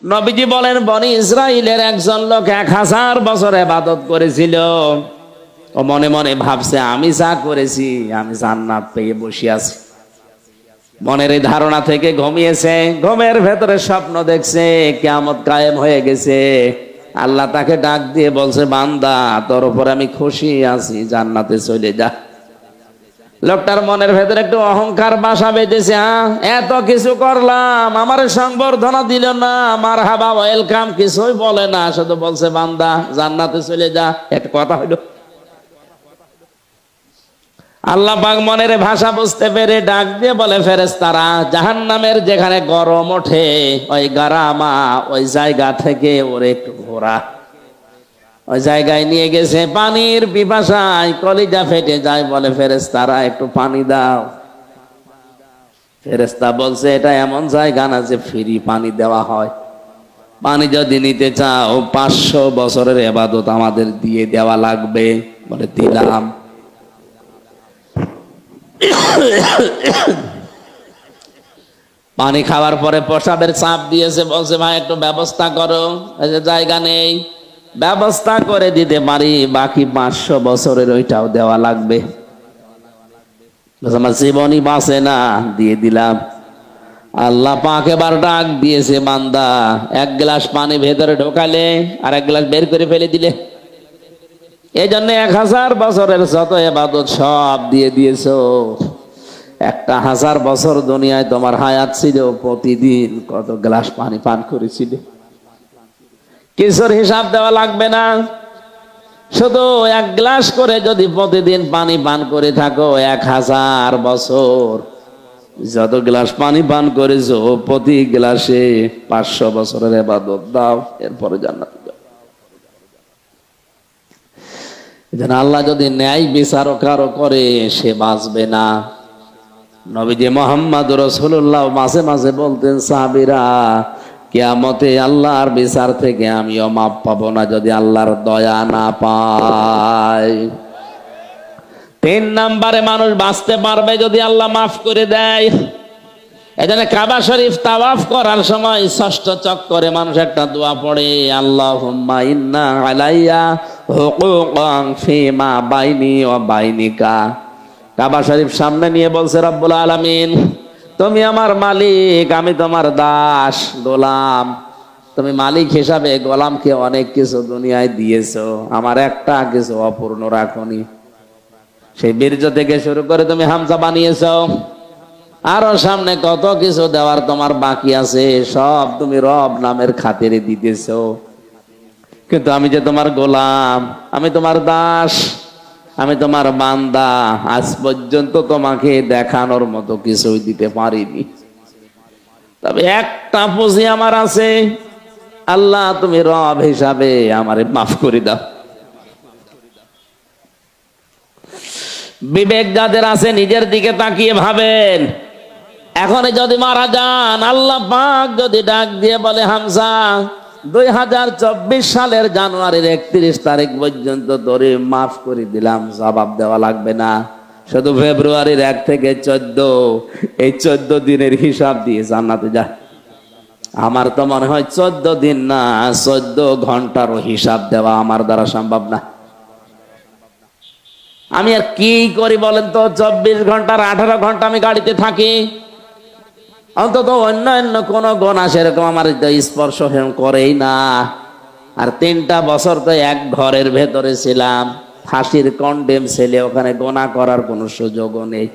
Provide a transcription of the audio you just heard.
নবীজি বলেন বনি ইসরাইলের একজন লোক 1000 বছর ইবাদত করেছিল। ও মনে মনে ভাবছে আমি যা করেছি আমি জান্নাত পেয়ে বসে আছি। মনের এই ধারণা থেকে ঘুমিয়েছে, ঘুমের ভেতরে স্বপ্ন দেখছে কিয়ামত কায়েম হয়ে গেছে। আল্লাহ তাকে ডাক দিয়ে বলছে, বান্দা তোর উপর আমি খুশি আছি, জান্নাতে চলে যা। লোকটার মনের ভেতরে একটু অহংকার বাসা বেঁধেছে। এত কিছু করলাম, আমার সংবর্ধনা দিল না, মারহাবা ওয়েলকাম কিছুই বলে না, শুধু বলছে বান্দা জান্নাতে চলে যা। একটা কথা হইল। আল্লাহ পাক মনের ভাষা বুঝতে পেরে ডাক দিয়ে বলে, ফেরেশতারা জাহান্নামের যেখানে গরম ওঠে ওই গারামা ওই জায়গা থেকে ওর একটু ঘোরা। ওই জায়গায় নিয়ে গেছে, পানির পিপাসায় কলিজা ফেটে যায়, বলে ফেরেশতারা একটু পানি দাও। ফেরেশতা বলছে এটা এমন জায়গা না যে ফ্রি পানি দেওয়া হয়, পানি যদি নিতে চাও 500 বছরের ইবাদত আমাদের দিয়ে দেওয়া লাগবে। বলে দিলাম। পানি খাওয়ার পরে প্রসাবের চাপ দিয়েছে, বলছে ভাই একটু ব্যবস্থা করো। জায়গা নেই, ব্যবস্থা করে দিতে পারি, বাকি 500 বছরের ওইটাও দেওয়া লাগবে। আমার জীবনই বাঁচে না, দিয়ে দিলাম। আল্লাহ পাক এবার ডাক দিয়েছে, বান্দা 1 গ্লাস পানি ভেতরে ঢোকালে আর 1 গ্লাস বের করে ফেলে দিলে। এই জন্য 1000 বছরের যত ইবাদত সব দিয়ে দিয়েছো। 1000 বছর দুনিয়ায় তোমার হায়াত ছিল, প্রতিদিন কত গ্লাস পানি পান করেছিলে? কিছুর হিসাব দেওয়া লাগবে না, শুধু 1 গ্লাস করে যদি প্রতিদিন পানি পান করে থাকো, 1000 বছর যত গ্লাস পানি পান করেছো প্রতি গ্লাসে 500 বছরের ইবাদত দাও, এরপরে জান্নাত। আল্লাহ যদি ন্যায় বিচারও কারো করে সে বাঁচবে না। নবীজি মুহাম্মদ রাসূলুল্লাহ মাঝে মাঝে বলতেন, সাহাবীরা কিয়ামতে আল্লাহর বিচার থেকে আমিও মাপ পাবো না যদি আল্লাহর দয়া না পাই। 3 নম্বরে মানুষ বাঁচতে পারবে যদি আল্লাহ মাফ করে দেয়। এজন্য কাবা শরীফ তাওয়াফ করার সময় 6ষ্ঠ চক্করে মানুষ একটা দোয়া পড়ে, আল্লাহুম্মা ইন্না আলাইয়া হুকুকান ফিমা বাইনি ওয়া বাইনিকা। কাবা শরীফ সামনে নিয়ে বলছে, রব্বুল আলামিন তুমি আমার মালিক, আমি তোমার দাস গোলাম। তুমি মালিক হিসাবে গোলামকে অনেক কিছু দুনিয়ায় দিয়েছো, আমার একটা কিছু অপূর্ণ রাখনি। সেই বীর্য থেকে শুরু করে তুমি হামজা বানিয়েছো, আরো সামনে কত কিছু দেওয়ার তোমার বাকি আছে, সব তুমি রব নামের খাতিরে দিতেছো। কিন্তু আমি যে তোমার গোলাম, আমি তোমার দাস, আমি তোমার বান্দা, আজ পর্যন্ত তোমাকে দেখানোর মতো কিছুই দিতে পারিনি। তবে একটা পুঁজি আমার আছে, আল্লাহ তুমি রব হিসাবে আমারে মাফ করে দাও। বিবেক যাদের আছে নিজের দিকে তাকিয়ে ভাবেন, এখন যদি মারা যান, আল্লাহ পাক যদি ডাক দিয়ে বলে, হামজা 2024 সালের জানুয়ারির 31 তারিখ পর্যন্ত তোরে মাফ করে দিলাম, জবাব দেওয়া লাগবে না, শুধু ফেব্রুয়ারির 1 থেকে 14 এই 14 দিনের হিসাব দিয়ে জান্নাতে যা। আমার তো মনে হয় 14 দিন না 14 ঘন্টারও হিসাব দেওয়া আমার দ্বারা সম্ভব না। আমি আর কি করি বলেন তো? 24 ঘন্টার 18 ঘন্টা আমি গাড়িতে থাকি, অন্তত অন্যান্য কোন গোনা সেরকম আমার স্পর্শ করেই না। আর 3টা বছর তো এক ঘরের ভেতরে ছিলাম, ফাঁসির কন্ডেম ছেলে, ওখানে গোনা করার কোনো সুযোগও নেই।